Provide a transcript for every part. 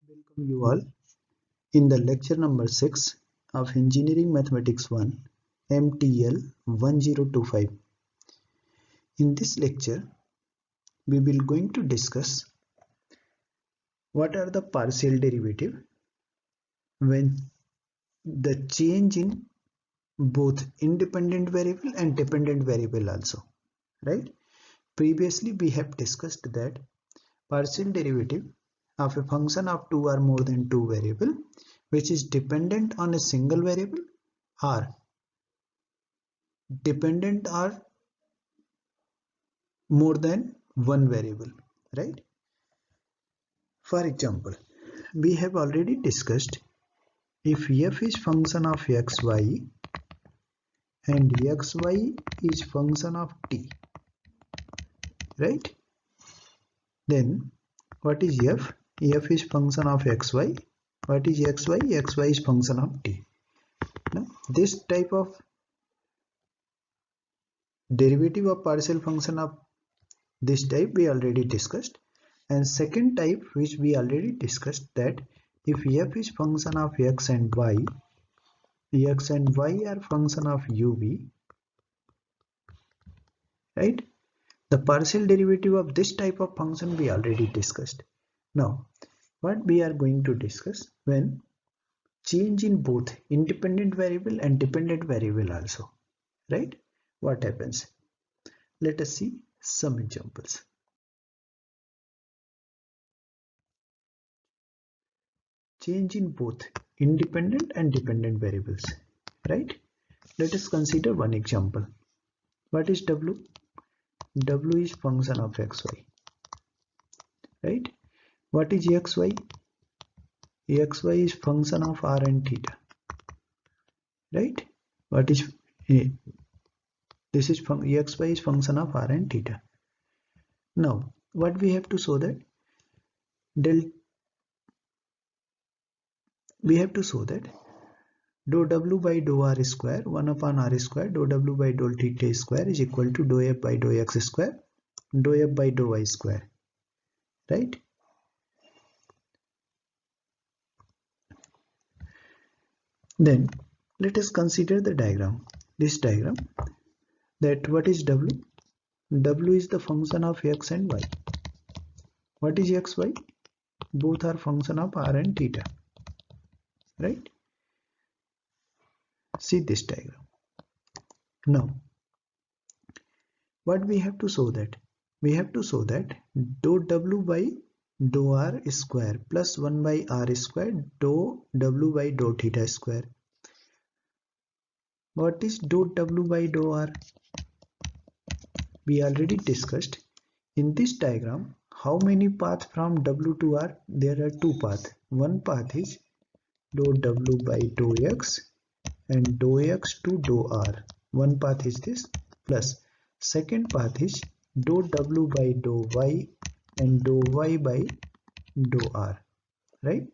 Welcome you all in the lecture number 6 of Engineering Mathematics 1 MTL 1025. In this lecture, we will going to discuss what are the partial derivative when the change in both independent variable and dependent variable also, right? Previously, we have discussed that partial derivative of a function of two or more than two variable which is dependent on a single variable or dependent or more than one variable, right? For example, we have already discussed if f is function of xy and xy is function of t, right? Then what is f? F is function of xy. What is xy? Xy is function of t. Now, this type of derivative of partial function of this type we already discussed, and second type which we already discussed, that if f is function of x and y are function of uv, right? The partial derivative of this type of function we already discussed. Now what we are going to discuss when change in both independent variable and dependent variable also, right? What happens? Let us see some examples. Change in both independent and dependent variables, right? Let us consider one example. What is w? W is function of xy, right? What is xy? Xy is function of r and theta, right? What is this is xy is function of r and theta. Now what we have to show that dou w by dou r square 1 upon r square dou w by dou theta square is equal to dou f by dou x square dou f by dou y square, right? Then let us consider the diagram. This diagram, that what is w? W is the function of x and y. What is xy? Both are function of r and theta, right? See this diagram. Now what we have to show that? We have to show that dou w by dou r square plus 1 by r square dou w by dou theta square. What is dou w by dou r? We already discussed in this diagram how many paths from w to r? There are two paths. One path is dou w by dou x and dou x to dou r. One path is this, plus second path is dou w by dou y and dou y by dou r, right?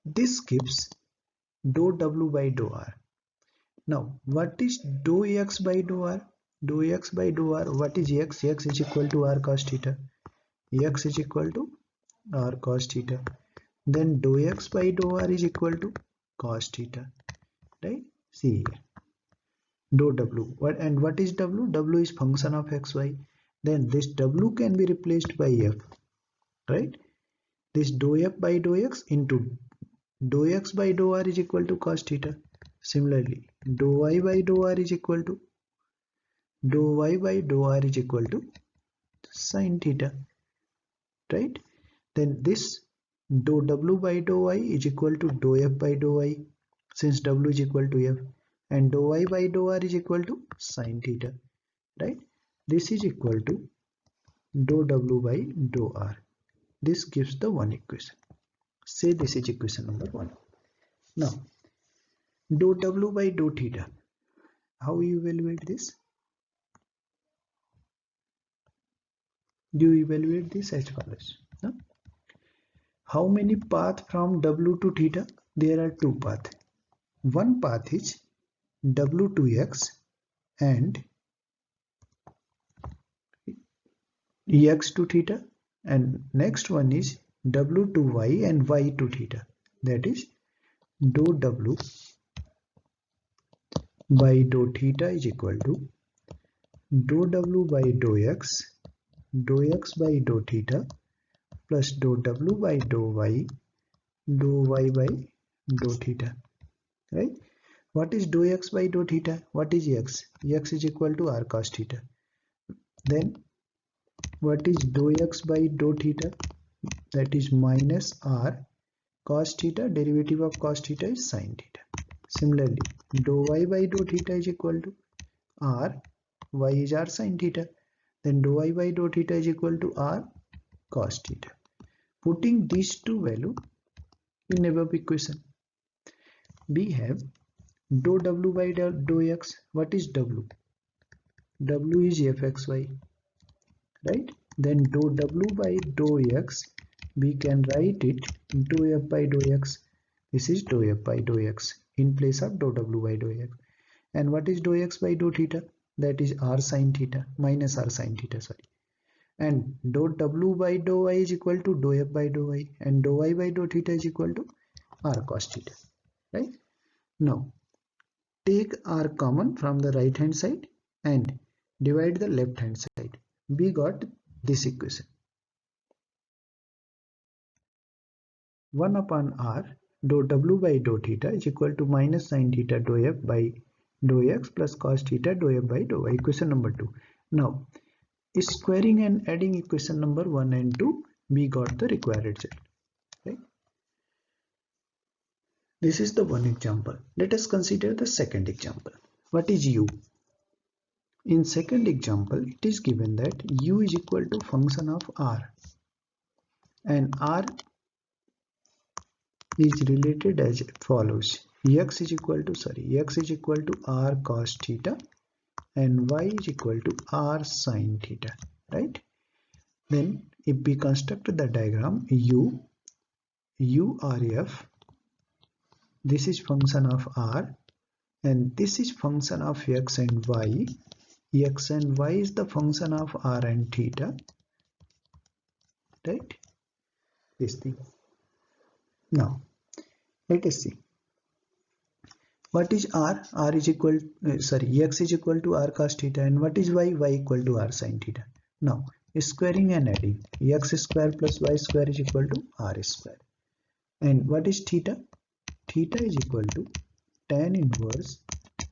This gives dou w by dou r. Now what is dou x by dou r? Dou x by dou r, what is x? X is equal to r cos theta. X is equal to r cos theta. Then dou x by dou r is equal to cos theta, right? See here, dou w. What is w? W is function of xy. Then this w can be replaced by f, right? This dou f by dou x into dou x by dou r is equal to cos theta. Similarly, dou y by dou r is equal to dou y by dou r is equal to sin theta, right? Then this dou w by dou y is equal to dou f by dou y, since w is equal to f, and dou y by dou r is equal to sin theta, right? This is equal to dou w by dou r. This gives the one equation. Say this is equation number 1. Now dou w by dou theta, how you evaluate this? You evaluate this as follows. No? How many paths from w to theta? There are two paths. One path is w to x and x to theta, and next one is w to y and y to theta. That is dou w by dou theta is equal to dou w by dou x by dou theta plus dou w by dou y by dou theta. Right? What is dou x by dou theta? What is x? X is equal to r cos theta. Then what is dou x by dou theta? That is minus r cos theta. Derivative of cos theta is sin theta. Similarly, dou y by dou theta is equal to r, y is r sin theta. Then dou y by dou theta is equal to r cos theta. Putting these two values in above equation, we have dou w by dou x. What is w? W is fxy, right? Then dou w by dou x, we can write it dou f by dou x. This is dou f by dou x in place of dou w by dou x. And what is dou x by dou theta? That is r sin theta, minus r sin theta, sorry. And dou w by dou y is equal to dou f by dou y, and dou y by dou theta is equal to r cos theta, right? Now take r common from the right hand side and divide the left hand side. We got this equation. 1 upon r dou w by dou theta is equal to minus sin theta dou f by dou x plus cos theta dou f by dou y. Equation number 2. Now squaring and adding equation number 1 and 2, we got the required result. Right? This is the one example. Let us consider the second example. What is u? In second example, it is given that u is equal to function of r, and r is related as follows. X is equal to r cos theta and y is equal to r sin theta, right? Then if we construct the diagram u r f, this is function of r and this is function of x and y. X and y is the function of r and theta, right? This thing. Now let us see. What is r? R is equal, x is equal to r cos theta, and what is y? Y equal to r sin theta. Now squaring and adding, x square plus y square is equal to r square. And what is theta? Theta is equal to tan inverse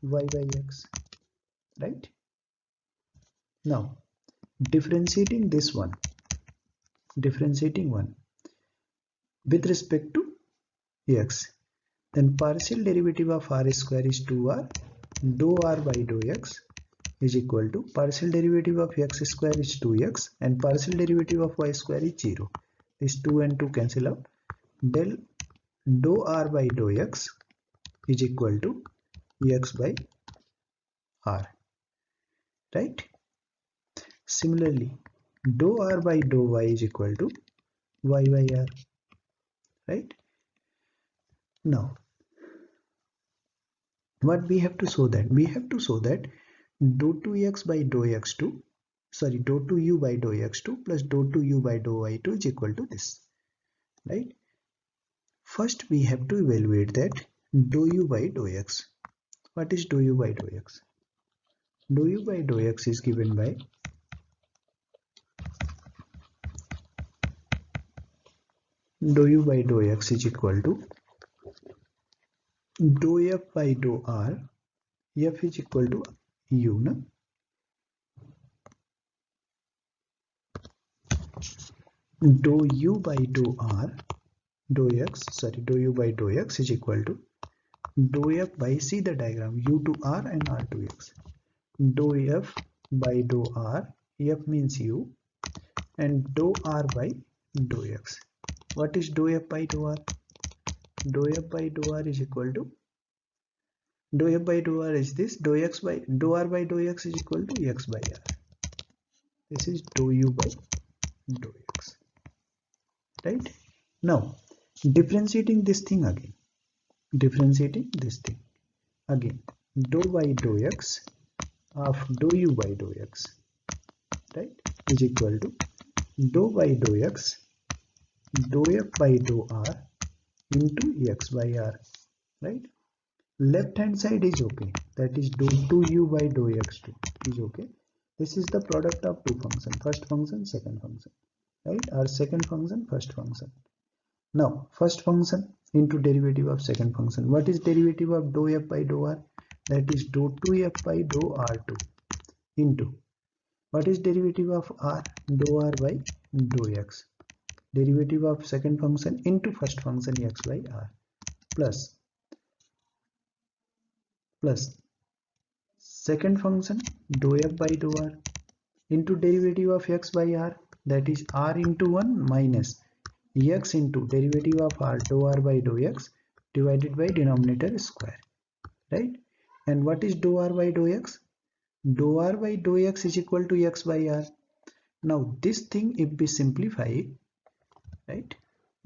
y by x, right? Now differentiating this one, with respect to x, then partial derivative of r square is 2r. Dou r by dou x is equal to partial derivative of x square is 2x and partial derivative of y square is 0. This 2 and 2 cancel out. Del dou r by dou x is equal to x by r, right? Similarly, dou r by dou y is equal to y by r, right? Now what we have to show that? We have to show that dou 2x by dou x2, dou 2u by dou x2 plus dou 2u by dou y2 is equal to this, right? First we have to evaluate that dou u by dou x. What is dou u by dou x? Dou u by dou x is given by dou u by dou x is equal to dou f by dou r. F is equal to u, na? Dou u by dou r, dou u by dou x is equal to dou f by, see the diagram, u to r and r to x. Dou f by dou r, f means u, and dou r by dou x. What is dou f by dou r? Dou f by dou r is equal to, dou f by dou r is this, dou r by dou x is equal to x by r. This is dou u by dou x, right? Now differentiating this thing again, dou by dou x of dou u by dou x, right, is equal to dou by dou x dou f by dou r into x by r, right? Left hand side is okay, that is dou 2u by dou x2 is okay. This is the product of two functions, first function, second function, right? Or second function, first function. Now first function into derivative of second function. What is derivative of dou f by dou r? That is dou 2f by dou r2 into what is derivative of r? Dou r by dou x. Derivative of second function into first function x by r plus second function dou f by dou r into derivative of x by r, that is r into 1 minus x into derivative of r dou r by dou x divided by denominator square, right? And what is dou r by dou x? Dou r by dou x is equal to x by r. Now this thing if we simplify, right,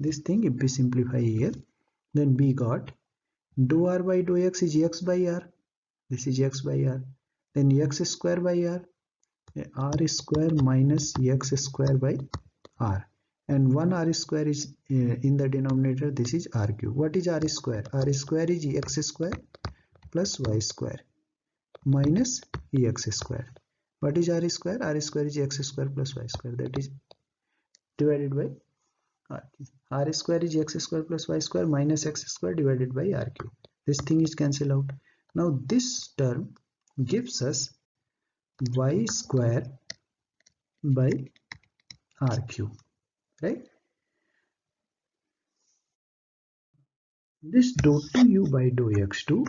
this thing if we simplify here, then we got dou r by dou x is x by r, this is x by r, then x square by r, r square minus x square by r, and 1 r square is in the denominator, this is r cube. What is r square? R square is x square plus y square minus x square. What is r square? R square is x square plus y square, that is divided by r cube. R square is x square plus y square minus x square divided by r cube. This thing is cancelled out. Now this term gives us y square by r cube, right? This dou 2u by dou x2,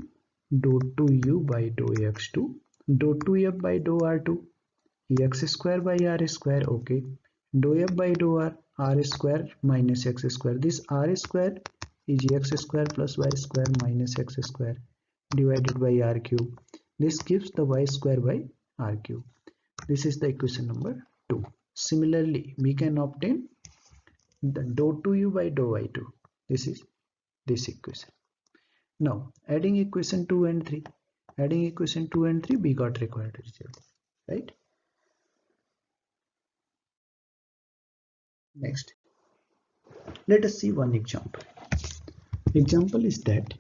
dou 2u by dou x2, dou 2f by dou r2, x square by r square, okay. Dou f by dou r, r square minus x square. This r square is x square plus y square minus x square divided by r cube. This gives the y square by r cube. This is the equation number 2. Similarly, we can obtain the dou 2u by dou y2. This is this equation. Now adding equation 2 and 3, adding equation 2 and 3, we got required result, right? Next, let us see one example. Example is that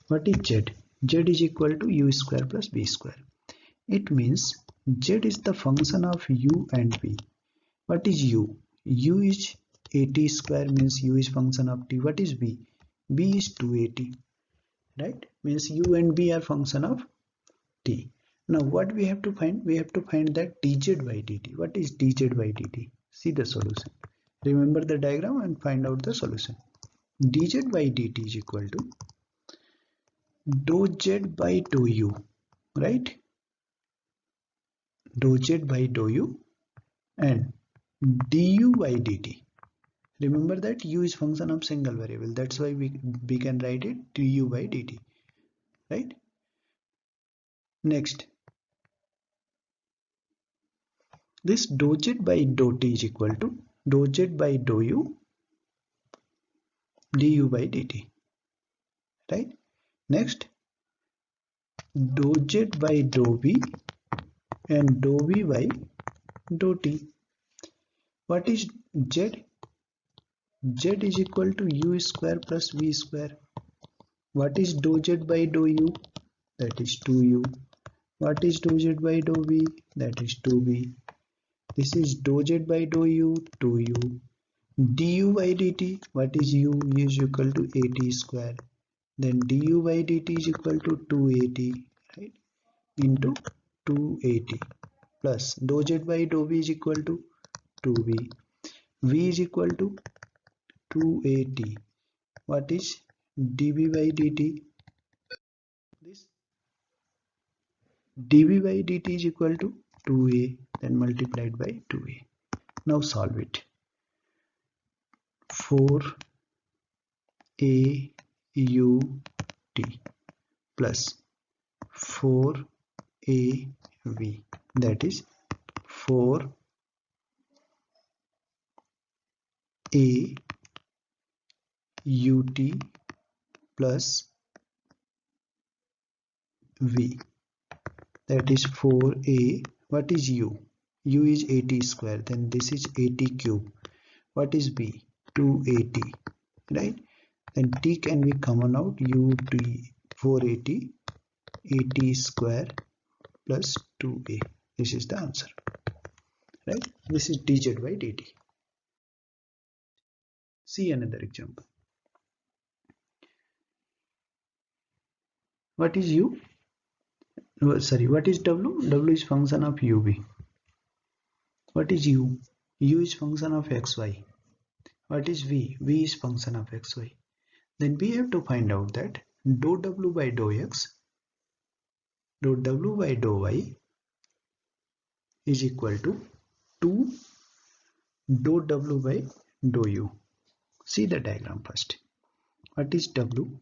what is z? Z is equal to u square plus b square. It means z is the function of u and v. What is u? U is at square, means u is function of t. What is v? V is 2at, right? Means u and v are function of t. Now what we have to find? We have to find that dz by dt. What is dz by dt? See the solution. Remember the diagram and find out the solution. Dz by dt is equal to dou z by dou u, right? Dou z by dou u and du by dt. Remember that u is function of single variable. That's why we can write it du by dt, right? Next, this dou z by dou t is equal to dou z by dou u du by dt, right? Next, dou z by dou v and dou v by dou t. What is z? Z is equal to u square plus v square. What is dou z by dou u? That is 2u. What is dou z by dou v? That is 2v. This is dou z by dou u, 2u. Du by dt, what is u? U is equal to at square. Then du by dt is equal to 2at, right? Into 2at plus dou z by dou v is equal to 2v. V is equal to 2at. What is dv by dt? This dv by dt is equal to 2a, then multiplied by 2a. Now solve it. 4 a u t plus 4 a v, that is 4 a u t plus v, that is 4a. What is u? U is at square, then this is at cube. What is v? 280, right? Then t can be common out, ut 480, 80 square plus 2a. This is the answer, right? This is dz by dt. See another example. What is u? What is w? W is function of ub. What is u? U is function of xy. What is v? V is function of xy. Then we have to find out that dou w by dou x, dou w by dou y is equal to 2 dou w by dou u. See the diagram first. What is w?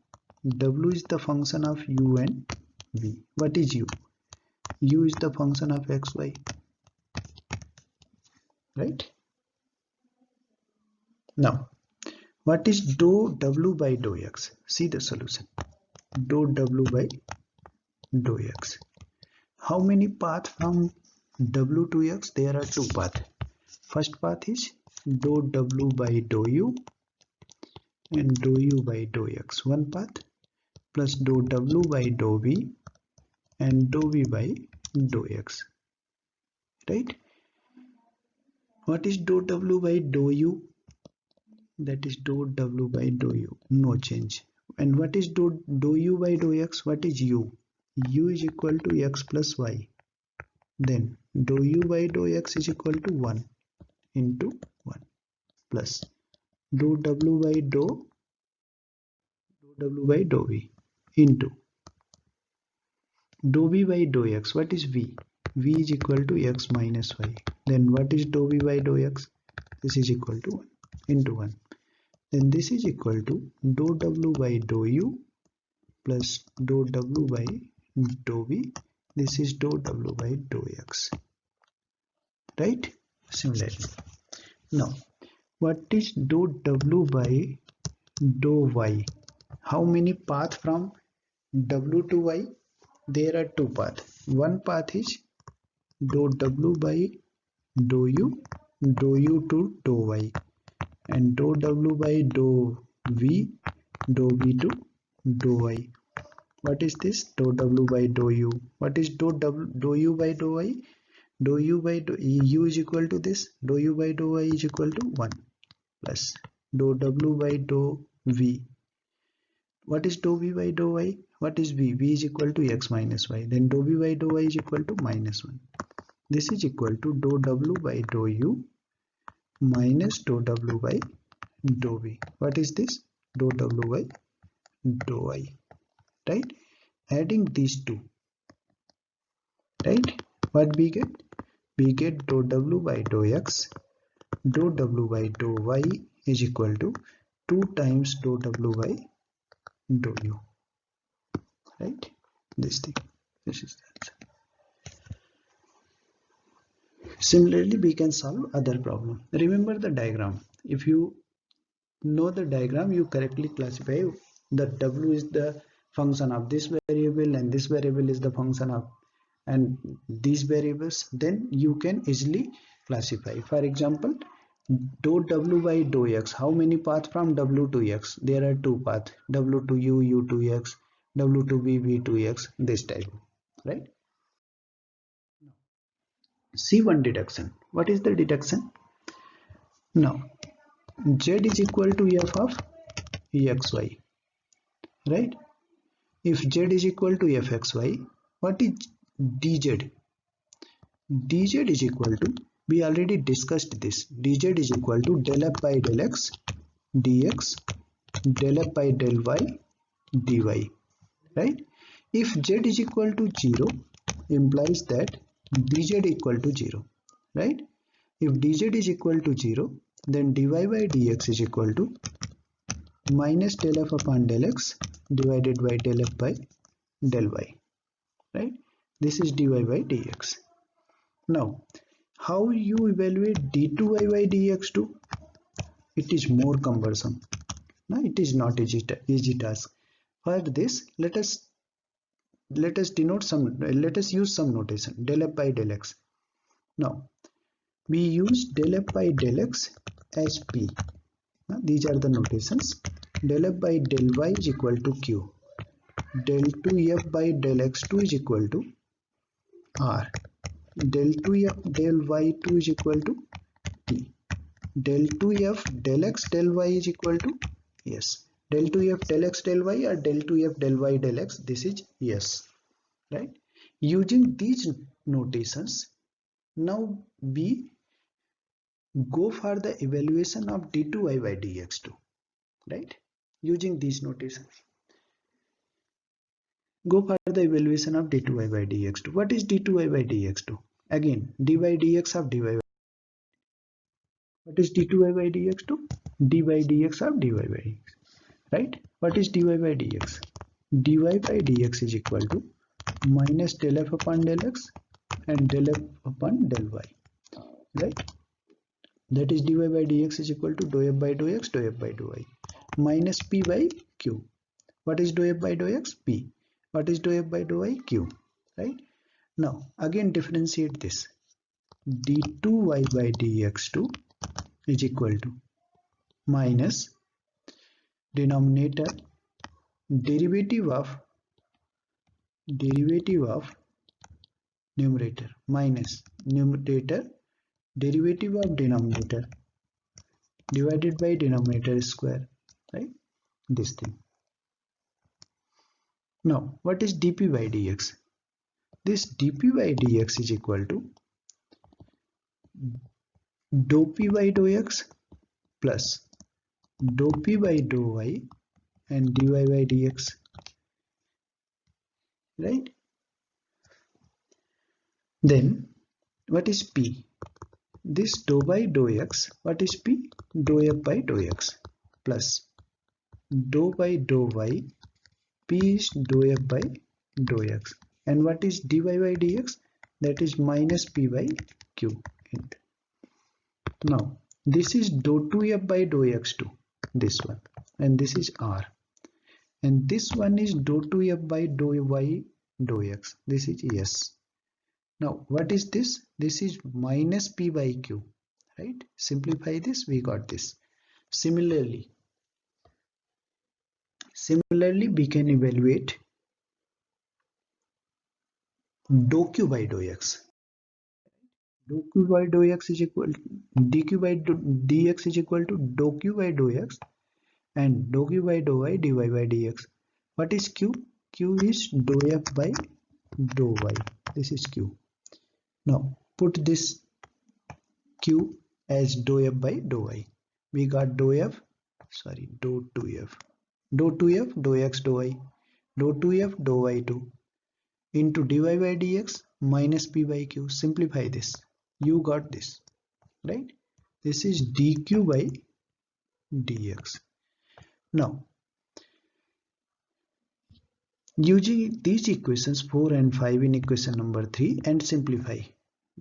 W is the function of u and v. What is u? U is the function of xy, right? Now, what is dou w by dou x? See the solution. Dou w by dou x. How many paths from w to x? There are two paths. First path is dou w by dou u and dou u by dou x. One path, plus dou w by dou v and dou v by dou x, right? What is dou w by dou u? That is dou w by dou u, no change. And what is dou u by dou x? What is u? U is equal to x plus y. Then dou u by dou x is equal to 1 into 1 plus dou w by dou v into dou v by dou x. What is v? V is equal to x minus y. Then what is dou v by dou x? This is equal to 1 into 1. Then this is equal to dou w by dou u plus dou w by dou v. This is dou w by dou x, right? Similarly, now what is dou w by dou y? How many paths from w to y? There are two paths. One path is dou w by dou u to dou y, and dou w by dou v to dou y. What is this? Dou w by dou u. What is dou u by dou y? Dou u by dou u is equal to this. Dou u by dou y is equal to 1 plus dou w by dou v. What is dou v by dou y? What is v? V is equal to x minus y. Then dou v by dou y is equal to minus 1. This is equal to dou w by dou u minus dou w by dou v. What is this? Dou w by dou y, right? Adding these two, right? What we get? We get dou w by dou x, dou w by dou y is equal to 2 times dou w by dou u, right? This thing. This is the answer. Similarly, we can solve other problem. Remember the diagram. If you know the diagram, you correctly classify that w is the function of this variable and this variable is the function of and these variables, then you can easily classify. For example, dou w by dou x. How many paths from w to x? There are two paths, w to u, u to x, w to v, v to x, this type, right? See one deduction. What is the deduction? Now, z is equal to f of xy, right? If z is equal to fxy, what is dz? Dz is equal to, we already discussed this, dz is equal to del f by del x dx, del f by del y dy, right? If z is equal to 0, implies that dz equal to 0, right? If dz is equal to 0, then dy by dx is equal to minus del f upon del x divided by del f by del y, right? This is dy by dx. Now, how you evaluate d2y by dx2? It is more cumbersome. No, it is not easy task. For this, let us use some notation, del f by del x. Now, we use del f by del x as p. Now, these are the notations. Del f by del y is equal to q. Del 2f by del x2 is equal to r. Del 2f del y2 is equal to t. Del 2f del x del y is equal to yes. Del 2f del x del y or del 2f del y del x, this is yes, right? Using these notations, now we go for the evaluation of d2y by dx2, right? Using these notations, go for the evaluation of d2y by dx2. What is d2y by dx2? Again, dy dx of dy. What is d2y by dx2? dy dx of dy by dx, right? What is dy by dx? dy by dx is equal to minus del f upon del x and del f upon del y, right? That is dy by dx is equal to dou f by dou x, dou f by dou y, minus p by q. What is dou f by dou x? P. What is dou f by dou y? Q, right? Now again differentiate this. d2y by dx2 is equal to minus denominator derivative of numerator minus numerator derivative of denominator divided by denominator square, right? This thing. Now what is dp by dx? This dp by dx is equal to dou p by dou x plus dou p by dou y and dy by dx, right? Then what is p? This dou by dou x, what is p? Dou f by dou x plus dou by dou y, p is dou f by dou x, and what is dy by dx? That is minus p by q. Now this is dou 2f by dou x2, this one, and this is r, and this one is dou 2f by dou y dou x, this is s. Now what is this? This is minus p by q, right? Simplify this, we got this. Similarly we can evaluate dou q by dou x. Dou q by dou x is equal dq by dx is equal to dou q by dou x and dou q by dou y dy by dx. What is q? Q is dou f by dou y. This is q. Now put this q as dou f by dou y. We got dou 2f, dou x dou y, dou 2f dou y2 into dy by dx minus p by q. Simplify this, you got this, right? This is dq by dx. Now using these equations 4 and 5 in equation number 3 and simplify,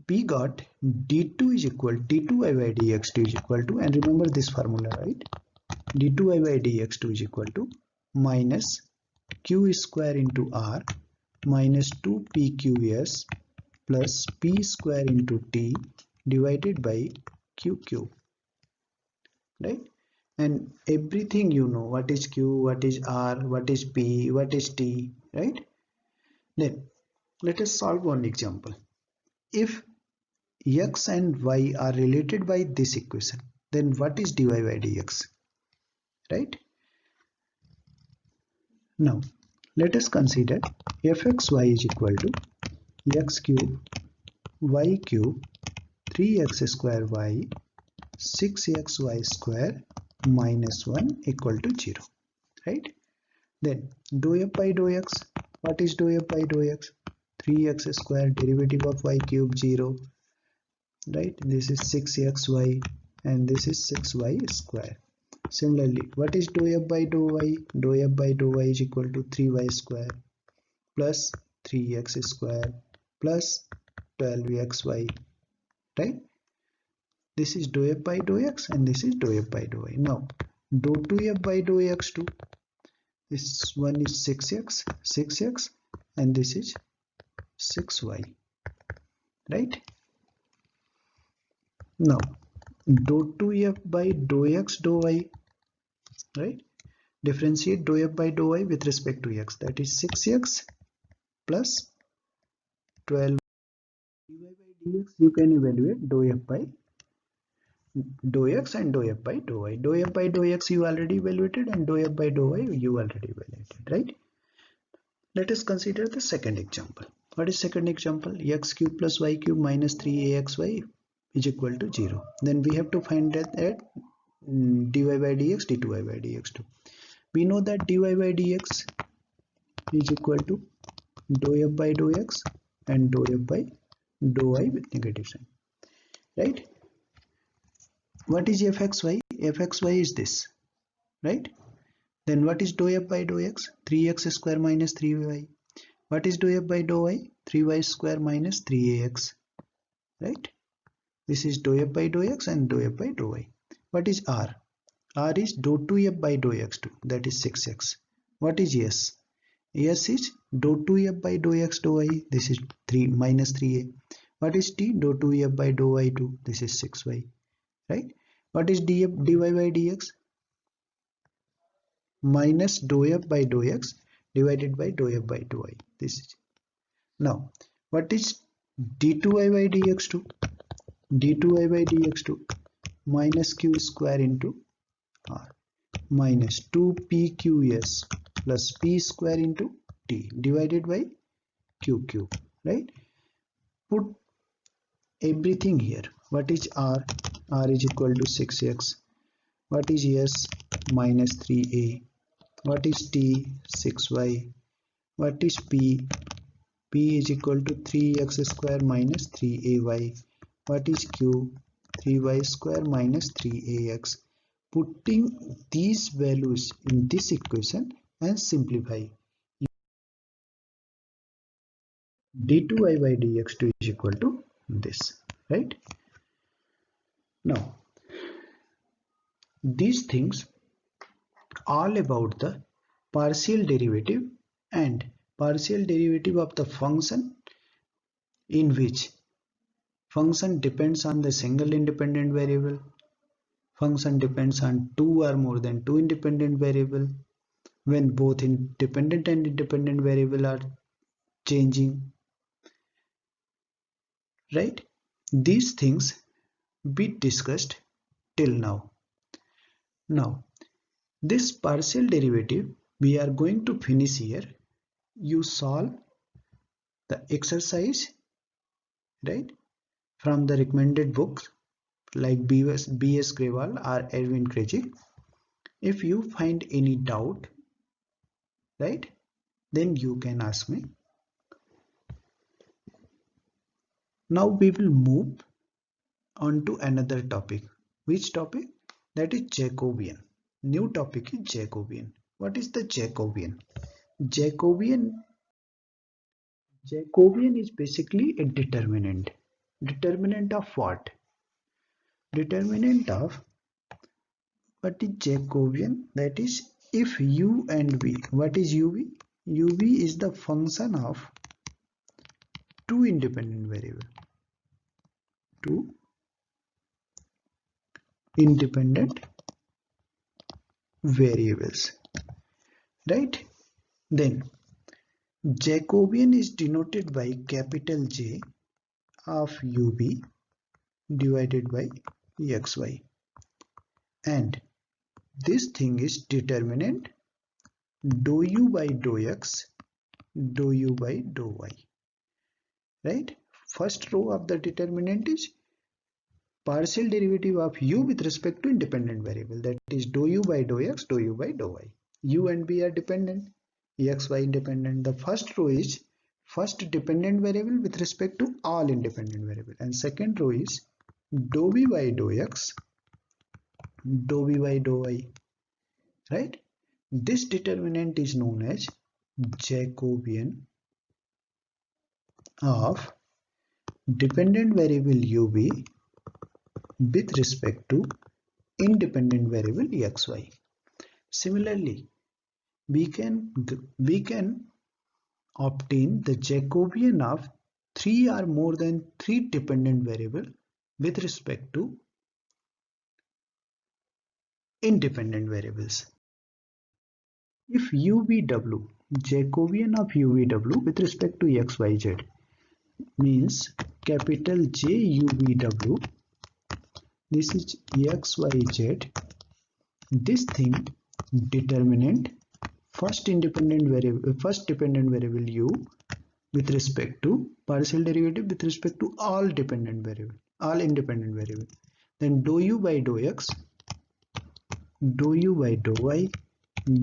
we got d2 is equal d2y by dx2 is equal to, and remember this formula, right? d2y by dx2 is equal to minus q square into r minus 2pqs plus p square into t divided by qq, right? And everything you know, what is q, what is r, what is p, what is t, right? Then let us solve one example. If x and y are related by this equation, then what is dy by dx, right? Now let us consider fxy is equal to x cube y cube 3x square y 6xy square minus 1 equal to 0, right? Then dou f by dou x, what is dou f by dou x? 3x square derivative of y cube 0, right? This is 6xy and this is 6y square. Similarly, what is dou f by dou y? Dou f by dou y is equal to 3y square plus 3x square plus 12xy, right? This is dou f by dou x and this is dou f by dou y. Now dou 2f by dou x2, this one is 6x and this is 6y, right? Now dou 2f by dou x dou y, right? Differentiate dou f by dou y with respect to x, that is 6x plus 12 dy by dx. You can evaluate dou f by dou x and dou f by dou y. Dou f by dou x you already evaluated and dou f by dou y you already evaluated, right? Let us consider the second example. What is second example? X cube plus y cube minus 3axy is equal to 0. Then we have to find that at dy by dx, d2y by dx too. We know that dy by dx is equal to dou f by dou x and dou f by dou y with negative sign, right? What is fxy? Fxy is this, right? Then what is dou f by dou x? 3x square minus 3y. What is dou f by dou y? 3y square minus 3ax, right? This is dou f by dou x and dou f by dou y. What is r? R is dou 2f by dou x2, that is 6x. What is s? S is dou 2f by dou x dou y, this is 3 minus 3a. What is t? Dou 2f by dou y2, this is 6y, right? What is dy by dx? Minus dou f by dou x divided by dou f by dou y. This is. Now, what is d2y by dx2? d2y by dx2 minus q square into r minus 2pqs plus p square into t divided by q cube, right? Put everything here. What is r? R is equal to 6x. What is s? Minus 3a. What is t? 6y. What is p? P is equal to 3x square minus 3ay. What is q? 3y square minus 3ax. Putting these values in this equation and simplify. d2y by dx2 is equal to this, right? Now, these things all about the partial derivative and partial derivative of the function in which function depends on the single independent variable, function depends on two or more than two independent variable, when both independent and independent variable are changing, right? These things we discussed till now. Now, this partial derivative we are going to finish here. You solve the exercise, right, from the recommended books like B.S. Grewal or Erwin Krejcik. If you find any doubt, right, then you can ask me. Now we will move on to another topic. Which topic? That is Jacobian. New topic is Jacobian. What is the Jacobian? Jacobian is basically a determinant. Determinant of what? Determinant of what is Jacobian? That is if u and v. What is uv? uv is the function of two independent variables. Two independent variables, right? Then Jacobian is denoted by capital J of ub divided by xy, and this thing is determinant dou u by dou x, dou u by dou y, right? First row of the determinant is partial derivative of u with respect to independent variable, that is dou u by dou x, dou u by dou y. U and v are dependent, x, y independent. The first row is first dependent variable with respect to all independent variable, and second row is dou v by dou x, dou v by dou y, right? This determinant is known as Jacobian of dependent variable uv with respect to independent variable xy. Similarly, we can obtain the Jacobian of three or more than three dependent variable with respect to independent variables. If UVW, Jacobian of UVW with respect to XYZ means capital J UVW, this is XYZ, this thing determinant first dependent variable U with respect to partial derivative with respect to all independent variable, then dou U by dou X, dou U by dou Y,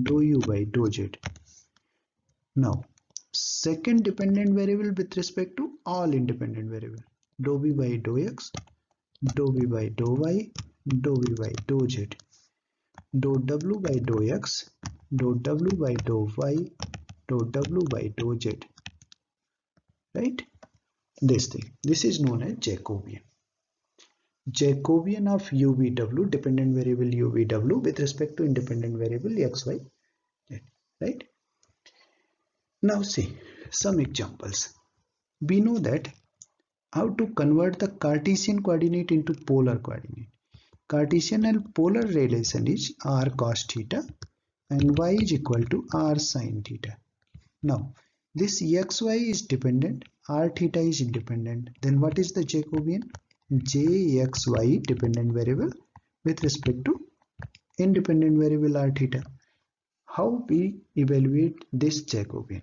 dou U by dou Z. Now second dependent variable with respect to all independent variable, dou V by dou X, dou V by dou Y, dou V by dou Z, dou W by dou X, dou W by dou Y, dou W by dou Z, right? This is known as Jacobian. Jacobian of UVW, dependent variable UVW with respect to independent variable XY, right? Now see some examples. We know that how to convert the Cartesian coordinate into polar coordinate. Cartesian and polar relation is r cos theta and y is equal to r sin theta. Now this xy is dependent, r theta is independent. Then what is the Jacobian? Jxy dependent variable with respect to independent variable r theta. How we evaluate this Jacobian?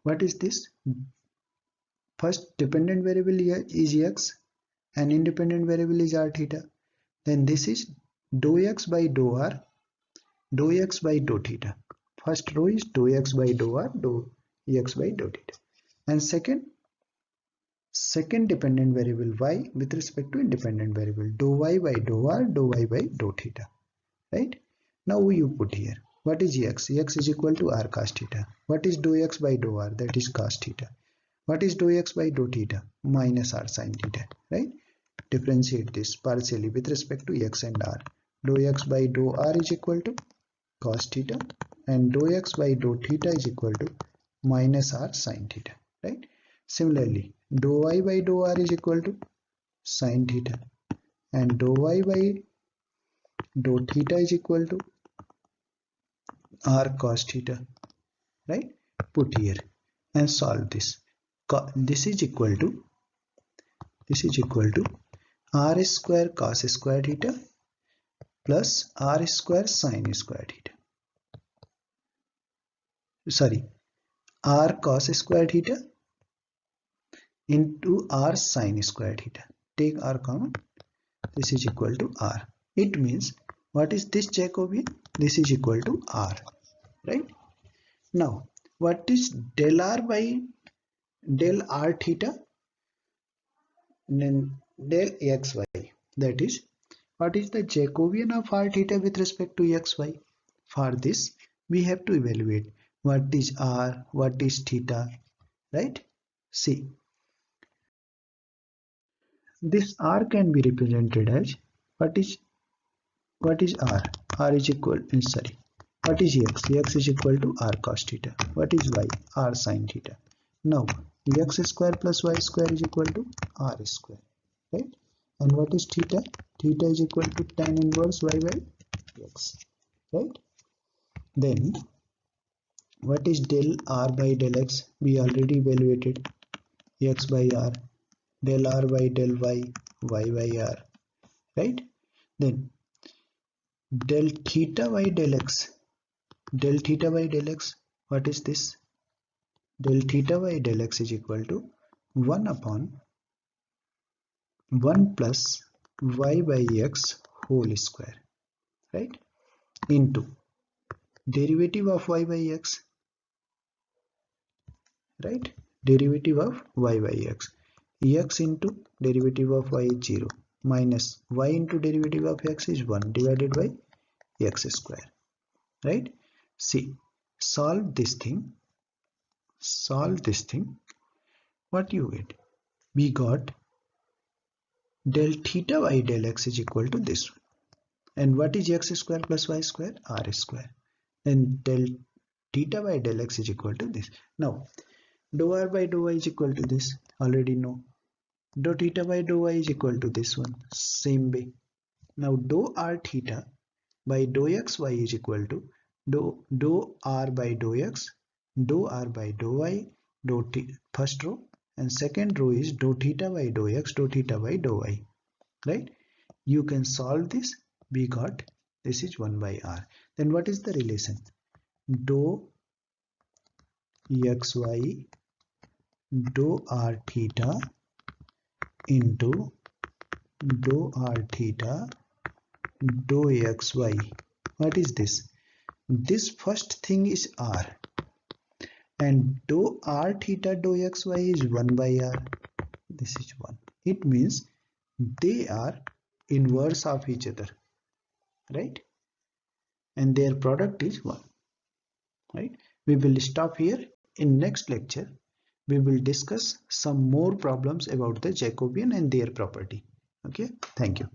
What is this? First dependent variable is x and independent variable is r theta. Then this is dou x by dou r, dou x by dou theta. First row is dou x by dou r, dou x by dou theta. And second dependent variable y with respect to independent variable, dou y by dou r, dou y by dou theta. Right? Now you put here, what is x? X is equal to r cos theta. What is dou x by dou r? That is cos theta. What is dou x by dou theta? Minus r sin theta. Right? Differentiate this partially with respect to x and r. Dou x by dou r is equal to cos theta and dou x by dou theta is equal to minus r sin theta. Right? Similarly, dou y by dou r is equal to sin theta and dou y by dou theta is equal to r cos theta. Right? Put here and solve this. This is equal to r square cos square theta plus r square sin square theta. Sorry, r cos square theta into r sin square theta. Take r common. This is equal to r. It means what is this Jacobian? This is equal to r. Right? Now, what is del r by del r theta? Then del xy. That is, what is the Jacobian of r theta with respect to xy? For this, we have to evaluate what is r, what is theta, right? See, this r can be represented as what is r? R is equal, sorry, what is x? X is equal to r cos theta. What is y? R sin theta. Now, x square plus y square is equal to r square, right? And what is theta? Theta is equal to tan inverse y by x, right? Then, what is del r by del x? We already evaluated x by r, del r by del y, y by r, right? Then, del theta by del x, del theta by del x, what is this? Del theta by del x is equal to 1 upon 1 plus y by x whole square, right? Into derivative of y by x, right? Derivative of y by x. X into derivative of y is 0 minus y into derivative of x is 1 divided by x square, right? See, solve this thing. What you get? We got del theta by del x is equal to this one. And what is x square plus y square? R square. And del theta by del x is equal to this. Now, dou r by dou y is equal to this. Already know. Dou theta by dou y is equal to this one. Same way. Now, dou r theta by dou x y is equal to dou r by dou x, dou r by dou y, first row, and second row is dou theta by dou x, dou theta by dou y, right? You can solve this. We got this is 1 by r. Then what is the relation? Dou xy dou r theta into dou r theta dou xy. What is this? This first thing is r, and dou r theta dou xy is 1 by r. This is 1. It means they are inverse of each other, right? And their product is 1, right? We will stop here. In next lecture we will discuss some more problems about the Jacobian and their property. Okay, thank you.